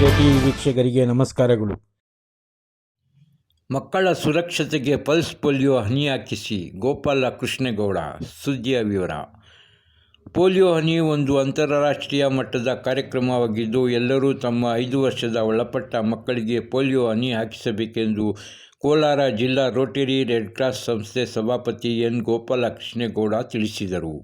KTV ವೀಕ್ಷಕರಿಗೆ ನಮಸ್ಕಾರಗಳು. ಮಕ್ಕಳ ಸುರಕ್ಷತೆಗೆ ಪಲ್ಸ್ ಪೋಲಿಯೋ ಹನಿ ಹಾಕಿಸಿ ಗೋಪಾಲ ಕೃಷ್ಣೇಗೌಡ. ಸುದ್ದಿಯ ವಿವರ. ಪೋಲಿಯೋ ಹನಿ ಒಂದು ಅಂತಾರಾಷ್ಟ್ರೀಯ ಮಟ್ಟದ ಕಾರ್ಯಕ್ರಮವಾಗಿದ್ದು, ಎಲ್ಲರೂ ತಮ್ಮ 5 ವರ್ಷದ ಒಳಪಟ್ಟ ಮಕ್ಕಳಿಗೆ ಪೋಲಿಯೋ ಹನಿ ಹಾಕಿಸಬೇಕೆಂದು ಕೋಲಾರ ಜಿಲ್ಲಾ ರೋಟರಿ ರೆಡ್ ಕ್ರಾಸ್ ಸಂಸ್ಥೆ ಸಭಾಪತಿ ಎನ್. ಗೋಪಾಲ ಕೃಷ್ಣೇಗೌಡ ತಿಳಿಸಿದರು.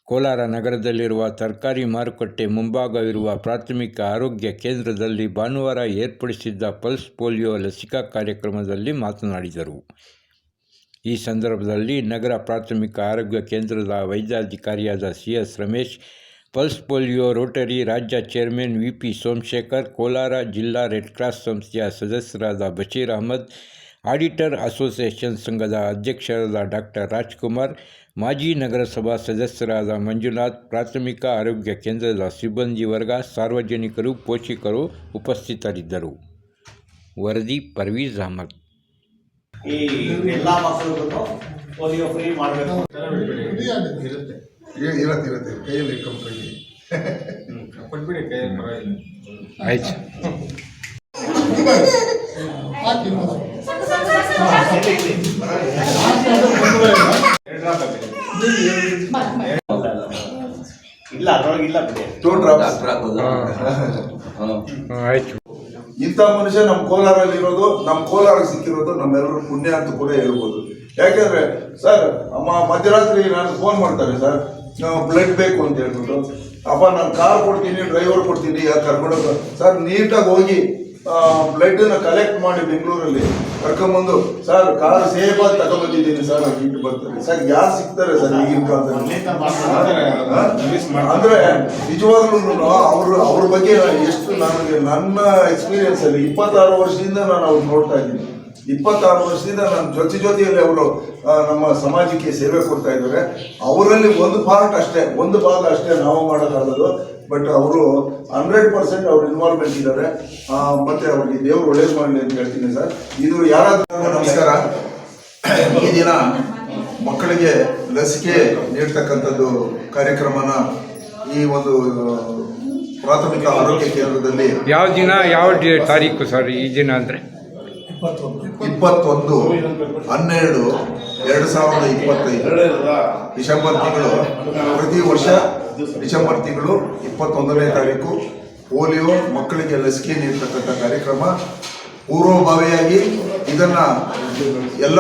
ಕೋಲಾರ ನಗರದಲ್ಲಿರುವ ತರಕಾರಿ ಮಾರುಕಟ್ಟೆ ಮುಂಭಾಗವಿರುವ ಪ್ರಾಥಮಿಕ ಆರೋಗ್ಯ ಕೇಂದ್ರದಲ್ಲಿ ಭಾನುವಾರ ಏರ್ಪಡಿಸಿದ್ದ ಪಲ್ಸ್ ಪೋಲಿಯೋ ಲಸಿಕಾ ಕಾರ್ಯಕ್ರಮದಲ್ಲಿ ಮಾತನಾಡಿದರು. ಈ ಸಂದರ್ಭದಲ್ಲಿ ನಗರ ಪ್ರಾಥಮಿಕ ಆರೋಗ್ಯ ಕೇಂದ್ರದ ವೈದ್ಯಾಧಿಕಾರಿಯಾದ CS Ramesh, pulse polio Rotary ರಾಜ್ಯ ಚೇರ್ಮನ್ VP ಸೋಮಶೇಖರ್, ಕೋಲಾರ ಜಿಲ್ಲಾ ರೆಡ್ ಕ್ರಾಸ್ ಸಂಸ್ಥೆಯ ಸದಸ್ಯರಾದ ಬಶೀರ್ ಅಹಮದ್, ಆಡಿಟರ್ ಅಸೋಸಿಯೇಷನ್ ಸಂಘದ ಅಧ್ಯಕ್ಷರಾದ ಡಾ. ರಾಜ್ಕುಮಾರ್, ಮಾಜಿ ನಗರಸಭಾ ಸದಸ್ಯರಾದ ಮಂಜುನಾಥ್, ಪ್ರಾಥಮಿಕ ಆರೋಗ್ಯ ಕೇಂದ್ರದ ಸಿಬ್ಬಂದಿ ವರ್ಗ, ಸಾರ್ವಜನಿಕರು, ಪೋಷಕರು ಉಪಸ್ಥಿತರಿದ್ದರು. ವರದಿ ಪರ್ವೀಜ್ ಅಹಮದ್. ಈ ಎಲ್ಲ ಮಕ್ಕಳಿಗೂ ಪೋಲಿಯೋ ಫ್ರೀ ಮಾಡಬೇಕು. ಇರುತ್ತೆ ಕೈಯಲ್ಲಿ ಕೊಟ್ಬಿಡಿ, ಕೈಯಲ್ಲಿ ಪರವಾಗಿಲ್ಲ. ಆಯ್ತು. ಇಲ್ಲ ಅದರೊಳಗೆ ಇಲ್ಲ ಬಿಡಿ. ಆಯ್ತು. ಇಂಥ ಮನುಷ್ಯ ನಮ್ಮ ಕೋಲಾರಲ್ಲಿ ಇರೋದು, ನಮ್ಮ ಕೋಲಾರಕ್ಕೆ ಸಿಕ್ಕಿರೋದು ನಮ್ಮೆಲ್ಲರೂ ಪುಣ್ಯ ಅಂತ ಕೂಡ ಹೇಳ್ಬೋದು. ಯಾಕೆಂದ್ರೆ ಸರ್ ಮಧ್ಯರಾತ್ರಿ ನಾನು ಫೋನ್ ಮಾಡ್ತಾರೆ, ಸರ್ ಬ್ಲಡ್ ಬೇಕು ಅಂತ ಹೇಳ್ಬಿಟ್ಟು, ಅಪ್ಪ ನಾನು ಕಾರ್ ಕೊಡ್ತೀನಿ, ಡ್ರೈವರ್ ಕೊಡ್ತೀನಿ, ಕರ್ಕೊಂಡೋಗ ಸರ್ ನೀಟಾಗಿ ಹೋಗಿ ಬ್ಲಡ್ನ ಕಲೆಕ್ಟ್ ಮಾಡಿ ಬೆಂಗಳೂರಲ್ಲಿ ಕರ್ಕೊಂಬಂದು, ಸರ್ ಕಾರ್ ಸೇಫಾಗಿ ತಗೊಂಡ್ಬಂದಿದ್ದೀನಿ ಸರ್, ಇಟ್ಟು ಬರ್ತಾರೆ ಸರ್. ಯಾರು ಸಿಗ್ತಾರೆ ಸರ್ ಈಗಿನ ಕಾಲದಲ್ಲಿ? ಅಂದ್ರೆ ನಿಜವಾಗ್ಲೂ ಅವ್ರ ಬಗ್ಗೆ ಎಷ್ಟು ನನಗೆ ನನ್ನ ಎಕ್ಸ್ಪೀರಿಯನ್ಸ್ ಅಲ್ಲಿ 26 ವರ್ಷದಿಂದ ನಾನು ಅವ್ರು ನೋಡ್ತಾ ಇದ್ದೀನಿ. 26 ವರ್ಷದಿಂದ ನನ್ನ ಜೊತೆಯಲ್ಲಿ ಅವರು ನಮ್ಮ ಸಮಾಜಕ್ಕೆ ಸೇವೆ ಕೊಡ್ತಾ ಇದ್ದಾರೆ. ಅವರಲ್ಲಿ ಒಂದು ಭಾಗ ಅಷ್ಟೇ ನಾವು ಮಾಡೋಕ್ಕಾಗೋದು. ಬಟ್ ಅವರು 100% ಅವ್ರ ಇನ್ವಾಲ್ವ್ಮೆಂಟ್ ಇದ್ದಾರೆ. ಮತ್ತೆ ಅವ್ರಿಗೆ ದೇವರು ಒಳ್ಳೇದು ಮಾಡಲಿ ಅಂತ ಹೇಳ್ತೀನಿ ಸರ್. ಇದು ಯಾರಾದ್ರೂ ನಮಸ್ಕಾರ. ಈ ದಿನ ಮಕ್ಕಳಿಗೆ ಲಸಿಕೆ ನೀಡ್ತಕ್ಕಂಥದ್ದು ಕಾರ್ಯಕ್ರಮನ ಈ ಒಂದು ಪ್ರಾಥಮಿಕ ಆರೋಗ್ಯ ಕೇಂದ್ರದಲ್ಲಿ ಯಾವ ದಿನ, ಯಾವ ತಾರೀಕು ಸರ್ ಈ ದಿನ ಅಂದರೆ? 21/12/2025 ಡಿಸೆಂಬರ್ ತಿಂಗಳು. ಪ್ರತಿ ವರ್ಷ ಡಿಸೆಂಬರ್ ತಿಂಗಳು 21ನೇ ತಾರೀಕು ಪೋಲಿಯೋ ಮಕ್ಕಳಿಗೆ ಲಸಿಕೆ ನೀಡತಕ್ಕಂಥ ಕಾರ್ಯಕ್ರಮ. ಪೂರ್ವಭಾವಿಯಾಗಿ ಇದನ್ನ ಎಲ್ಲ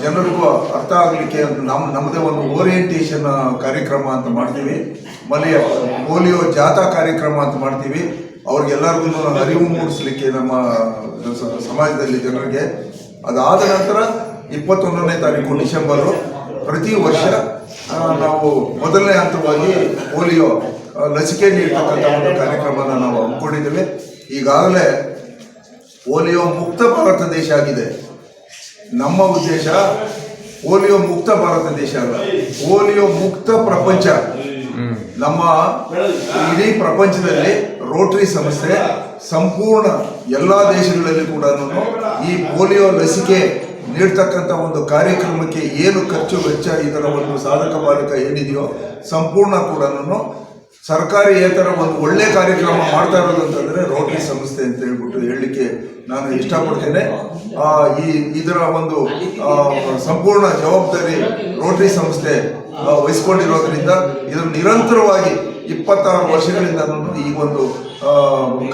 ಜನರಿಗೂ ಅರ್ಥ ಆಗಲಿಕ್ಕೆ ನಮ್ಮದೇ ಒಂದು ಓರಿಯೆಂಟೇಷನ್ ಕಾರ್ಯಕ್ರಮ ಅಂತ ಮಾಡ್ತೀವಿ. ಮನೆಯ ಪೋಲಿಯೋ ಜಾಥಾ ಕಾರ್ಯಕ್ರಮ ಅಂತ ಮಾಡ್ತೀವಿ. ಅವ್ರಿಗೆಲ್ಲರಿಗೂ ಅರಿವು ಮೂಡಿಸ್ಲಿಕ್ಕೆ ನಮ್ಮ ಸಮಾಜದಲ್ಲಿ ಜನರಿಗೆ. ಅದಾದ ನಂತರ 21ನೇ ತಾರೀಕು ಡಿಸೆಂಬರು ಪ್ರತಿ ವರ್ಷ ನಾವು ಮೊದಲನೇ ಹಂತವಾಗಿ ಪೋಲಿಯೋ ಲಸಿಕೆ ನೀಡತಕ್ಕಂಥ ಒಂದು ಕಾರ್ಯಕ್ರಮನ ನಾವು ಹಮ್ಮಿಕೊಂಡಿದ್ದೇವೆ. ಈಗಾಗಲೇ ಪೋಲಿಯೋ ಮುಕ್ತ ಭಾರತ ದೇಶ ಆಗಿದೆ. ನಮ್ಮ ಉದ್ದೇಶ ಪೋಲಿಯೋ ಮುಕ್ತ ಭಾರತ ದೇಶ ಅಲ್ಲ, ಪೋಲಿಯೋ ಮುಕ್ತ ಪ್ರಪಂಚ. ನಮ್ಮ ಇಡೀ ಪ್ರಪಂಚದಲ್ಲಿ ರೋಟರಿ ಸಂಸ್ಥೆ ಸಂಪೂರ್ಣ ಎಲ್ಲ ದೇಶಗಳಲ್ಲಿ ಕೂಡ ಈ ಪೋಲಿಯೋ ಲಸಿಕೆ ನೀಡ್ತಕ್ಕಂಥ ಒಂದು ಕಾರ್ಯಕ್ರಮಕ್ಕೆ ಏನು ಖರ್ಚು ವೆಚ್ಚ, ಇದರ ಒಂದು ಸಾಧಕ ಬಾಧಕ ಏನಿದೆಯೋ ಸಂಪೂರ್ಣ ಕೂಡ ಸರ್ಕಾರಿಯೇತರ ಒಂದು ಒಳ್ಳೆ ಕಾರ್ಯಕ್ರಮ ಮಾಡ್ತಾ ಇರೋದು ಅಂತಂದರೆ ರೋಟರಿ ಸಂಸ್ಥೆ ಅಂತ ಹೇಳ್ಬಿಟ್ಟು ಹೇಳಲಿಕ್ಕೆ ನಾನು ಇಷ್ಟಪಡ್ತೇನೆ. ಇದರ ಒಂದು ಸಂಪೂರ್ಣ ಜವಾಬ್ದಾರಿ ರೋಟರಿ ಸಂಸ್ಥೆ ವಹಿಸ್ಕೊಂಡಿರೋದ್ರಿಂದ ಇದನ್ನು ನಿರಂತರವಾಗಿ 26 ವರ್ಷಗಳಿಂದ ಈ ಒಂದು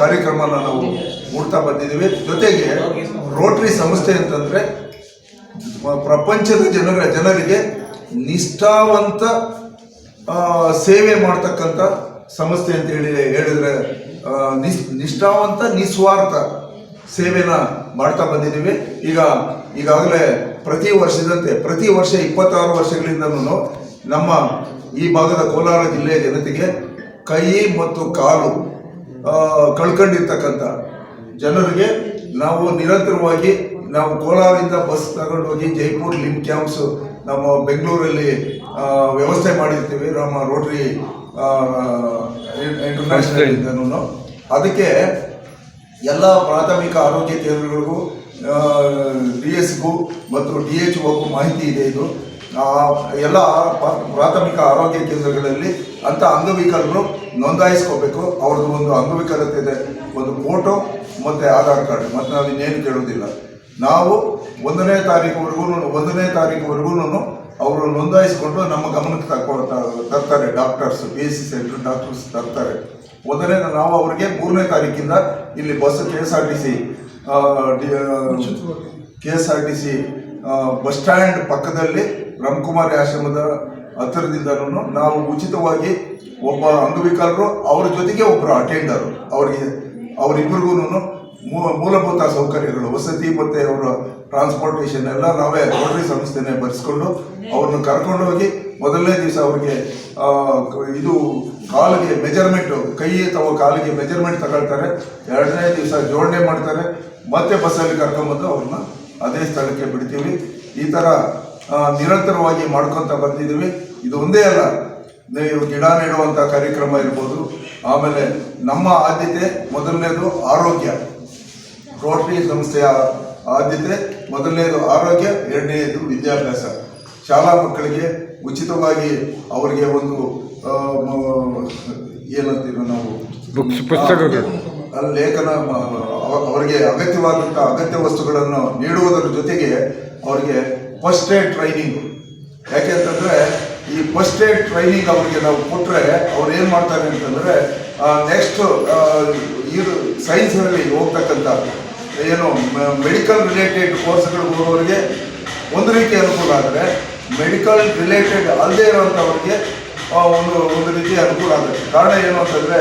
ಕಾರ್ಯಕ್ರಮನ ನಾವು ಮೂಡ್ತಾ ಬಂದಿದ್ದೀವಿ. ಜೊತೆಗೆ ರೋಟರಿ ಸಂಸ್ಥೆ ಅಂತಂದರೆ ಪ್ರಪಂಚದ ಜನರಿಗೆ ನಿಷ್ಠಾವಂತ ಸೇವೆ ಮಾಡ್ತಕ್ಕಂಥ ಸಂಸ್ಥೆ ಅಂತ ಹೇಳಿದ್ರೆ ನಿಷ್ಠಾವಂತ ನಿಸ್ವಾರ್ಥ ಸೇವೆನ ಮಾಡ್ತಾ ಬಂದಿದ್ದೀವಿ. ಈಗಾಗಲೇ ಪ್ರತಿ ವರ್ಷ 26 ವರ್ಷಗಳಿಂದನೂ ನಮ್ಮ ಈ ಭಾಗದ ಕೋಲಾರ ಜಿಲ್ಲೆಯ ಜನತೆಗೆ ಕೈ ಮತ್ತು ಕಾಲು ಕಳ್ಕೊಂಡಿರ್ತಕ್ಕಂಥ ಜನರಿಗೆ ನಾವು ನಿರಂತರವಾಗಿ ನಾವು ಕೋಲಾರದಿಂದ ಬಸ್ ತಗೊಂಡೋಗಿ ಜೈಪುರ್ ಲಿಮ್ ಕ್ಯಾಂಪ್ಸ್ ನಮ್ಮ ಬೆಂಗಳೂರಲ್ಲಿ ವ್ಯವಸ್ಥೆ ಮಾಡಿರ್ತೀವಿ ನಮ್ಮ ರೋಟರಿ ಇಂಟರ್ನ್ಯಾಷನಲ್ ಇಂದನೂ. ಅದಕ್ಕೆ ಎಲ್ಲ ಪ್ರಾಥಮಿಕ ಆರೋಗ್ಯ ಕೇಂದ್ರಗಳಿಗೂ DSಗೂ ಮತ್ತು DHOಗೂ ಮಾಹಿತಿ ಇದೆ. ಇದು ಎಲ್ಲ ಪ್ರಾಥಮಿಕ ಆರೋಗ್ಯ ಕೇಂದ್ರಗಳಲ್ಲಿ ಅಂತ ಅಂಗವಿಕಲರು ನೋಂದಾಯಿಸ್ಕೋಬೇಕು. ಅವ್ರದ್ದು ಒಂದು ಅಂಗವಿಕಲತೆ ಒಂದು ಫೋಟೋ ಮತ್ತು ಆಧಾರ್ ಕಾರ್ಡ್, ಮತ್ತು ನಾವು ಇನ್ನೇನು ಕೇಳೋದಿಲ್ಲ. ನಾವು 1ನೇ ತಾರೀಕುವರೆಗೂ ಅವರು ನೋಂದಾಯಿಸಿಕೊಂಡು ನಮ್ಮ ಗಮನಕ್ಕೆ ತರ್ತಾರೆ. ಡಾಕ್ಟರ್ಸ್, PHC ಸೆಂಟರ್ ಡಾಕ್ಟರ್ಸ್ ತರ್ತಾರೆ. ನಾವು ಅವರಿಗೆ 3ನೇ ತಾರೀಕಿಂದ ಇಲ್ಲಿ ಬಸ್ KSRTC ಬಸ್ ಸ್ಟ್ಯಾಂಡ್ ಪಕ್ಕದಲ್ಲಿ ರಾಮಕುಮಾರಿ ಆಶ್ರಮದ ಹತ್ತಿರದಿಂದನೂ ನಾವು ಉಚಿತವಾಗಿ ಒಬ್ಬ ಅಂಗವಿಕಲರು ಅವ್ರ ಜೊತೆಗೆ ಒಬ್ಬರು ಅಟೆಂಡರು ಅವರಿಬ್ಬರಿಗೂ ಮೂಲಭೂತ ಸೌಕರ್ಯಗಳು, ವಸತಿ ಮತ್ತು ಅವರ ಟ್ರಾನ್ಸ್ಪೋರ್ಟೇಷನ್ ಎಲ್ಲ ನಾವೇ ರೋಟರಿ ಸಂಸ್ಥೆನೇ ಭರಿಸ್ಕೊಂಡು ಅವ್ರನ್ನ ಕರ್ಕೊಂಡು ಹೋಗಿ ಮೊದಲನೇ ದಿವಸ ಅವ್ರಿಗೆ ಇದು ಕಾಲಿಗೆ ಮೆಜರ್ಮೆಂಟು, ಕೈ ಅಥವಾ ಕಾಲಿಗೆ ಮೆಜರ್ಮೆಂಟ್ ತಗೊಳ್ತಾರೆ. 2ನೇ ದಿವಸ ಜೋಡಣೆ ಮಾಡ್ತಾರೆ. ಮತ್ತೆ ಬಸ್ಸಲ್ಲಿ ಕರ್ಕೊಂಬಂದು ಅವ್ರನ್ನ ಅದೇ ಸ್ಥಳಕ್ಕೆ ಬಿಡ್ತೀವಿ. ಈ ಥರ ನಿರಂತರವಾಗಿ ಮಾಡ್ಕೊತ ಬಂದಿದ್ದೀವಿ. ಇದು ಒಂದೇ ಅಲ್ಲ, ನೀವು ಗಿಡ ನೆಡುವಂಥ ಕಾರ್ಯಕ್ರಮ ಇರ್ಬೋದು. ಆಮೇಲೆ ನಮ್ಮ ಆದ್ಯತೆ ಮೊದಲನೇದು ಆರೋಗ್ಯ. ರೋಟರಿ ಸಂಸ್ಥೆಯ ಆದ್ಯತೆ ಮೊದಲನೇದು ಆರೋಗ್ಯ, 2ನೇದು ವಿದ್ಯಾಭ್ಯಾಸ. ಶಾಲಾ ಮಕ್ಕಳಿಗೆ ಉಚಿತವಾಗಿ ಅವರಿಗೆ ಒಂದು ಏನಂತೀವಿ ನಾವು ಪುಸ್ತಕಗಳು, ಲೇಖನ, ಅವರಿಗೆ ಅಗತ್ಯವಾದಂಥ ಅಗತ್ಯ ವಸ್ತುಗಳನ್ನು ನೀಡುವುದರ ಜೊತೆಗೆ ಅವರಿಗೆ ಫಸ್ಟ್ ಏಡ್ ಟ್ರೈನಿಂಗ್. ಯಾಕೆಂತಂದರೆ ಈ ಫಸ್ಟ್ ಏಡ್ ಟ್ರೈನಿಂಗ್ ಅವರಿಗೆ ನಾವು ಕೊಟ್ಟರೆ ಅವ್ರು ಏನು ಮಾಡ್ತಾರೆ ಅಂತಂದರೆ ನೆಕ್ಸ್ಟ್ ಇದು ಸೈನ್ಸ್ನಲ್ಲಿ ಹೋಗ್ತಕ್ಕಂಥ ಏನು ಮೆಡಿಕಲ್ ರಿಲೇಟೆಡ್ ಕೋರ್ಸ್ಗಳಿಗೆ ಹೋಗೋರಿಗೆ ಒಂದು ರೀತಿ ಅನುಕೂಲ ಆದರೆ, ಮೆಡಿಕಲ್ ರಿಲೇಟೆಡ್ ಅಲ್ಲದೆ ಇರೋವಂಥವ್ರಿಗೆ ಒಂದು ರೀತಿ ಅನುಕೂಲ ಆಗುತ್ತೆ. ಕಾರಣ ಏನು ಅಂತಂದರೆ,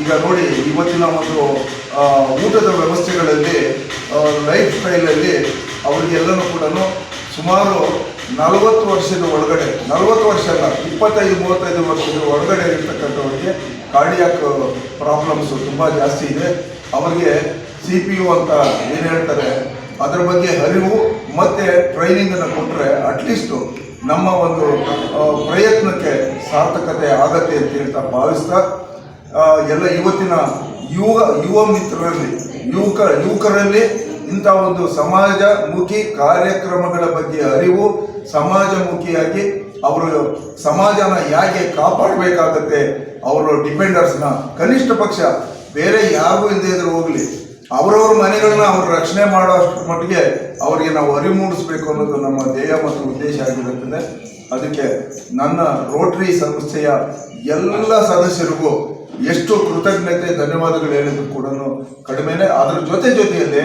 ಈಗ ನೋಡಿ ಇವತ್ತಿನ ಒಂದು ಊಟದ ವ್ಯವಸ್ಥೆಗಳಲ್ಲಿ, ಲೈಫ್ ಸ್ಟೈಲಲ್ಲಿ ಅವರಿಗೆಲ್ಲನೂ ಕೂಡ ಸುಮಾರು 40 ವರ್ಷದ ಒಳಗಡೆ, 40 ವರ್ಷ ಅಲ್ಲ, 25-35 ವರ್ಷದ ಒಳಗಡೆ ಇರ್ತಕ್ಕಂಥವ್ರಿಗೆ ಕಾರ್ಡಿಯಾಕ್ ಪ್ರಾಬ್ಲಮ್ಸು ತುಂಬ ಜಾಸ್ತಿ ಇದೆ. ಅವರಿಗೆ CPU ಅಂತ ಏನು ಹೇಳ್ತಾರೆ ಅದರ ಬಗ್ಗೆ ಅರಿವು ಮತ್ತು ಟ್ರೈನಿಂಗನ್ನು ಕೊಟ್ಟರೆ ಅಟ್ಲೀಸ್ಟು ನಮ್ಮ ಒಂದು ಪ್ರಯತ್ನಕ್ಕೆ ಸಾರ್ಥಕತೆ ಆಗತ್ತೆ ಅಂತ ಹೇಳ್ತಾ ಭಾವಿಸ್ತಾ, ಎಲ್ಲ ಇವತ್ತಿನ ಯುವ ಮಿತ್ರರಲ್ಲಿ, ಯುವಕರಲ್ಲಿ ಇಂಥ ಒಂದು ಸಮಾಜಮುಖಿ ಕಾರ್ಯಕ್ರಮಗಳ ಬಗ್ಗೆ ಅರಿವು, ಸಮಾಜಮುಖಿಯಾಗಿ ಅವರು ಸಮಾಜನ ಹೇಗೆ ಕಾಪಾಡಬೇಕಾಗತ್ತೆ, ಅವರು ಡಿಪೆಂಡರ್ಸ್ನ ಕನಿಷ್ಠ ಪಕ್ಷ ಬೇರೆ ಯಾರಿಗೂ ಇಲ್ಲದೆ ಇದ್ರೂ ಹೋಗಲಿ, ಅವರವ್ರ ಮನೆಗಳನ್ನ ಅವ್ರು ರಕ್ಷಣೆ ಮಾಡೋಷ್ಟು ಮಟ್ಟಿಗೆ ಅವರಿಗೆ ನಾವು ಅರಿವು ಮೂಡಿಸ್ಬೇಕು ಅನ್ನೋದು ನಮ್ಮ ಧ್ಯೇಯ ಮತ್ತು ಉದ್ದೇಶ ಆಗಿರುತ್ತದೆ. ಅದಕ್ಕೆ ನನ್ನ ರೋಟರಿ ಸಂಸ್ಥೆಯ ಎಲ್ಲ ಸದಸ್ಯರಿಗೂ ಎಷ್ಟು ಕೃತಜ್ಞತೆ, ಧನ್ಯವಾದಗಳು ಹೇಳಿದ್ರು ಕೂಡ ಕಡಿಮೆನೇ. ಅದರ ಜೊತೆಯಲ್ಲಿ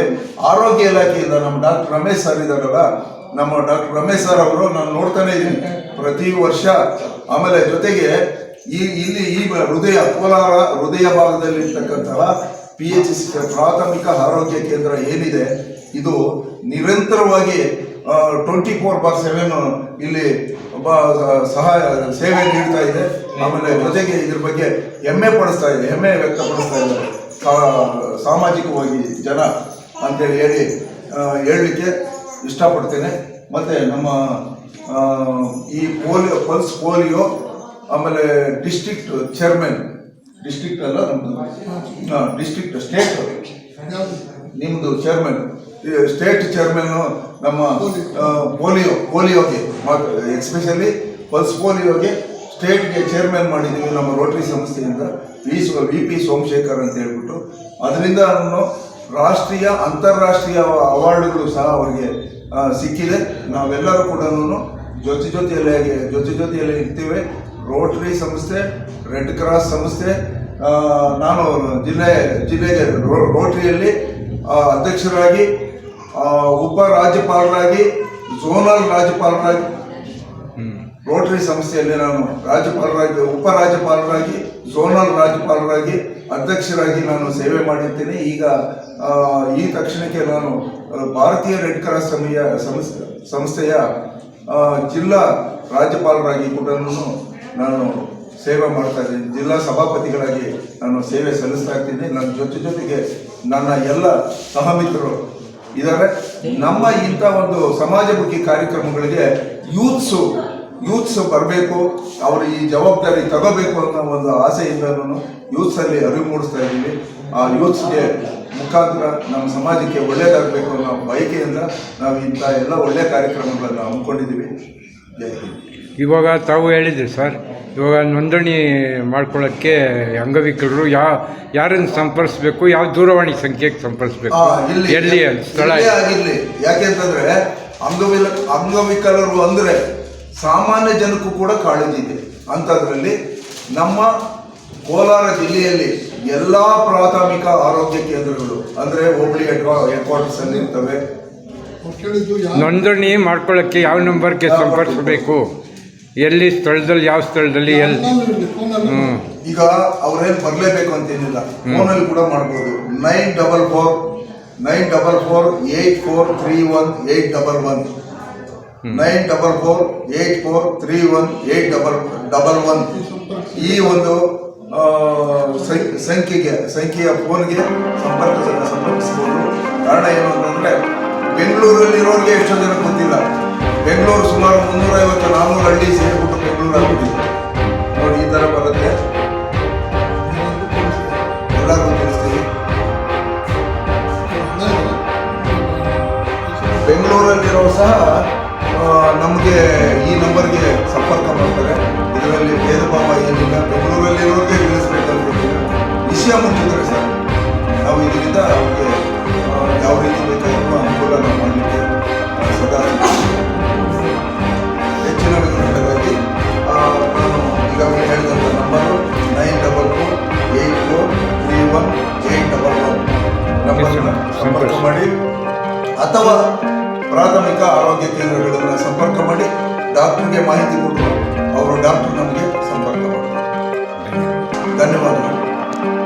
ಆರೋಗ್ಯ ಇಲಾಖೆಯಿಂದ ನಮ್ಮ ಡಾಕ್ಟರ್ ರಮೇಶ್ ಸರ್ ಇದ್ದಾರಲ್ಲ, ನಮ್ಮ ಡಾಕ್ಟರ್ ರಮೇಶ್ ಸರ್ ಅವರು ನಾನು ನೋಡ್ತಾನೆ ಇದ್ದೀನಿ ಪ್ರತಿ ವರ್ಷ. ಆಮೇಲೆ ಜೊತೆಗೆ ಈ ಕೋಲಾರ ಹೃದಯ ಭಾಗದಲ್ಲಿರ್ತಕ್ಕಂತಹ PHC ಪ್ರಾಥಮಿಕ ಆರೋಗ್ಯ ಕೇಂದ್ರ ಏನಿದೆ, ಇದು ನಿರಂತರವಾಗಿ 24/7 ಇಲ್ಲಿ ಸೇವೆ ನೀಡ್ತಾ ಇದೆ. ಆಮೇಲೆ ಜೊತೆಗೆ ಇದ್ರ ಬಗ್ಗೆ ಹೆಮ್ಮೆ ವ್ಯಕ್ತಪಡಿಸ್ತಾ ಇದ್ದಾರೆ ಸಾಮಾಜಿಕವಾಗಿ ಜನ ಅಂತೇಳಿ ಹೇಳಲಿಕ್ಕೆ ಇಷ್ಟಪಡ್ತೇನೆ. ಮತ್ತು ನಮ್ಮ ಈ ಪಲ್ಸ್ ಪೋಲಿಯೋ, ಆಮೇಲೆ ಡಿಸ್ಟ್ರಿಕ್ಟ್ ಚೇರ್ಮನ್, ಡಿಸ್ಟ್ರಿಕ್ಟ್ ಅಲ್ಲ ನಮ್ಮದು ಡಿಸ್ಟ್ರಿಕ್ಟ್, ಸ್ಟೇಟ್ ನಿಮ್ಮದು ಚೇರ್ಮನ್, ಸ್ಟೇಟ್ ಚೇರ್ಮನ್ನು ನಮ್ಮ ಪೋಲಿಯೋಗೆ ಎಸ್ಪೆಷಲಿ ಪಲ್ಸ್ ಪೋಲಿಯೋಗೆ ಸ್ಟೇಟ್ಗೆ ಚೇರ್ಮನ್ ಮಾಡಿದ್ದೀವಿ ನಮ್ಮ ರೋಟರಿ ಸಂಸ್ಥೆಯಿಂದ, VP ಸೋಮಶೇಖರ್ ಅಂತ ಹೇಳ್ಬಿಟ್ಟು. ಅದರಿಂದ ರಾಷ್ಟ್ರೀಯ ಅಂತಾರಾಷ್ಟ್ರೀಯ ಅವಾರ್ಡ್ಗಳು ಸಹ ಅವರಿಗೆ ಸಿಕ್ಕಿದೆ. ನಾವೆಲ್ಲರೂ ಕೂಡ ಜೊತೆಯಲ್ಲಿ ಇರ್ತೀವಿ. ರೋಟರಿ ಸಂಸ್ಥೆ, ರೆಡ್ ಕ್ರಾಸ್ ಸಂಸ್ಥೆ, ನಾನು ಜಿಲ್ಲೆಗೆ ರೋಟರಿಯಲ್ಲಿ ಅಧ್ಯಕ್ಷರಾಗಿ, ಉಪರಾಜ್ಯಪಾಲರಾಗಿ, ಝೋನಲ್ ರಾಜ್ಯಪಾಲರಾಗಿ, ರೋಟರಿ ಸಂಸ್ಥೆಯಲ್ಲಿ ನಾನು ಉಪರಾಜ್ಯಪಾಲರಾಗಿ, ಝೋನಲ್ ರಾಜ್ಯಪಾಲರಾಗಿ, ಅಧ್ಯಕ್ಷರಾಗಿ ನಾನು ಸೇವೆ ಮಾಡಿರ್ತೀನಿ. ಈಗ ಈ ತಕ್ಷಣಕ್ಕೆ ನಾನು ಭಾರತೀಯ ರೆಡ್ ಕ್ರಾಸ್ ಸಂಸ್ಥೆಯ ಜಿಲ್ಲಾ ರಾಜ್ಯಪಾಲರಾಗಿ ಕೂಡ ನಾನು ಸೇವೆ ಮಾಡ್ತಾ ಇದ್ದೀನಿ. ಜಿಲ್ಲಾ ಸಭಾಪತಿಗಳಾಗಿ ನಾನು ಸೇವೆ ಸಲ್ಲಿಸ್ತಾ ಇರ್ತೀನಿ. ನನ್ನ ಜೊತೆಗೆ ನನ್ನ ಎಲ್ಲ ಸಹಮಿತ್ರರು ಇದ್ದಾರೆ. ನಮ್ಮ ಇಂಥ ಒಂದು ಸಮಾಜಮುಖಿ ಕಾರ್ಯಕ್ರಮಗಳಿಗೆ ಯೂತ್ಸ್ ಬರಬೇಕು, ಅವರು ಈ ಜವಾಬ್ದಾರಿ ತಗೋಬೇಕು ಅನ್ನೋ ಒಂದು ಆಸೆಯಿಂದ ನಾನು ಯೂತ್ಸಲ್ಲಿ ಅರಿವು ಮೂಡಿಸ್ತಾ ಇದ್ದೀನಿ. ಆ ಯೂತ್ಸ್ಗೆ ಮುಖಾಂತರ ನಮ್ಮ ಸಮಾಜಕ್ಕೆ ಒಳ್ಳೆಯದಾಗಬೇಕು ಅನ್ನೋ ಬಯಕೆಯಿಂದ ನಾವು ಇಂಥ ಎಲ್ಲ ಒಳ್ಳೆಯ ಕಾರ್ಯಕ್ರಮಗಳನ್ನು ಹಮ್ಮಿಕೊಂಡಿದ್ದೀವಿ. ಜೈ ಹಿಂದ್. ಇವಾಗ ತಾವು ಹೇಳಿದ್ರಿ ಸರ್, ಇವಾಗ ನೋಂದಣಿ ಮಾಡ್ಕೊಳ್ಳೋಕ್ಕೆ ಅಂಗವಿಕಲರು ಯಾರನ್ನು ಸಂಪರ್ಕಿಸ್ಬೇಕು, ಯಾವ ದೂರವಾಣಿ ಸಂಖ್ಯೆಗೆ ಸಂಪರ್ಕಿಸ್ಬೇಕು, ಎಲ್ಲಿ ಸ್ಥಳ ಆಗಿರಲಿ. ಯಾಕೆಂತಂದ್ರೆ ಅಂಗವಿಕಲರು ಅಂದರೆ ಸಾಮಾನ್ಯ ಜನಕ್ಕೂ ಕೂಡ ಕಾಳಜಿ ಇದೆ. ಅಂಥದ್ರಲ್ಲಿ ನಮ್ಮ ಕೋಲಾರ ಜಿಲ್ಲೆಯಲ್ಲಿ ಎಲ್ಲ ಪ್ರಾಥಮಿಕ ಆರೋಗ್ಯ ಕೇಂದ್ರಗಳು ಅಂದರೆ ಹೋಬಳಿ ಹೆಡ್ ಕ್ವಾರ್ಟರ್ಸ್ ಅಲ್ಲಿ ಇರ್ತವೆ. ನೋಂದಣಿ ಮಾಡ್ಕೊಳ್ಳೋಕ್ಕೆ ಯಾವ ನಂಬರ್ಗೆ ಸಂಪರ್ಕಿಸಬೇಕು, ಎಲ್ಲಿ ಸ್ಥಳದಲ್ಲಿ, ಯಾವ ಸ್ಥಳದಲ್ಲಿ, ಎಲ್ಲಿ? ಈಗ ಅವ್ರೇನು ಬರಲೇಬೇಕು ಅಂತೇನಿಲ್ಲ, ಫೋನಲ್ಲಿ ಕೂಡ ಮಾಡ್ಬೋದು. 944-8431-811 944-8431-811 ಈ ಒಂದು ಸಂಖ್ಯೆಯ ಫೋನ್ಗೆ ಸಂಪರ್ಕಿಸಬಹುದು. ಕಾರಣ ಏನು ಅಂತಂದ್ರೆ ಬೆಂಗಳೂರಲ್ಲಿರೋರಿಗೆ ಎಷ್ಟೋ ಜನ ಗೊತ್ತಿಲ್ಲ. ಬೆಂಗಳೂರು ಸುಮಾರು 350-400 ಹಳ್ಳಿ ಸೇರಿಬಿಟ್ಟು ಬೆಂಗಳೂರು ಆಗ್ಬಿಟ್ಟಿದೆ ನೋಡಿ. ಈ ಥರ ಬರುತ್ತೆ, ಎಲ್ಲರಿಗೂ ತಿಳಿಸ್ತೀವಿ. ಬೆಂಗಳೂರಲ್ಲಿರೋ ಸಹ ನಮಗೆ ಈ ನಂಬರ್ಗೆ ಸಂಪರ್ಕ ಮಾಡ್ತಾರೆ. ಇದರಲ್ಲಿ ಭೇದ ಭಾವ ಏನಿಲ್ಲ. ಬೆಂಗಳೂರಲ್ಲಿರೋರಿಗೆ ತಿಳಿಸ್ಬೇಕಂತ ವಿಷಯ ಮುಟ್ಟಿದ್ರೆ ಸರ್ ನಾವು ಇದರಿಂದ ಅವ್ರಿಗೆ ಯಾವ ರೀತಿ ಬೇಕಾದರೂ ಅನುಕೂಲ ನಾವು ಮಾಡಲಿಕ್ಕೆ ಸದಾ ಹೆಚ್ಚಿನ ವಿವರವಾಗಿ ನಾನು ಈಗಾಗಲೇ ಹೇಳಿದಂಥ ನಂಬರು 944-8431-811 ನಂಬರನ್ನು ಸಂಪರ್ಕ ಮಾಡಿ, ಅಥವಾ ಪ್ರಾಥಮಿಕ ಆರೋಗ್ಯ ಕೇಂದ್ರಗಳನ್ನು ಸಂಪರ್ಕ ಮಾಡಿ ಡಾಕ್ಟರ್ಗೆ ಮಾಹಿತಿ ಕೊಟ್ಟು ಅವರು ಡಾಕ್ಟರ್ ನಮಗೆ ಸಂಪರ್ಕ ಮಾಡ್ತಾರೆ. ಧನ್ಯವಾದ.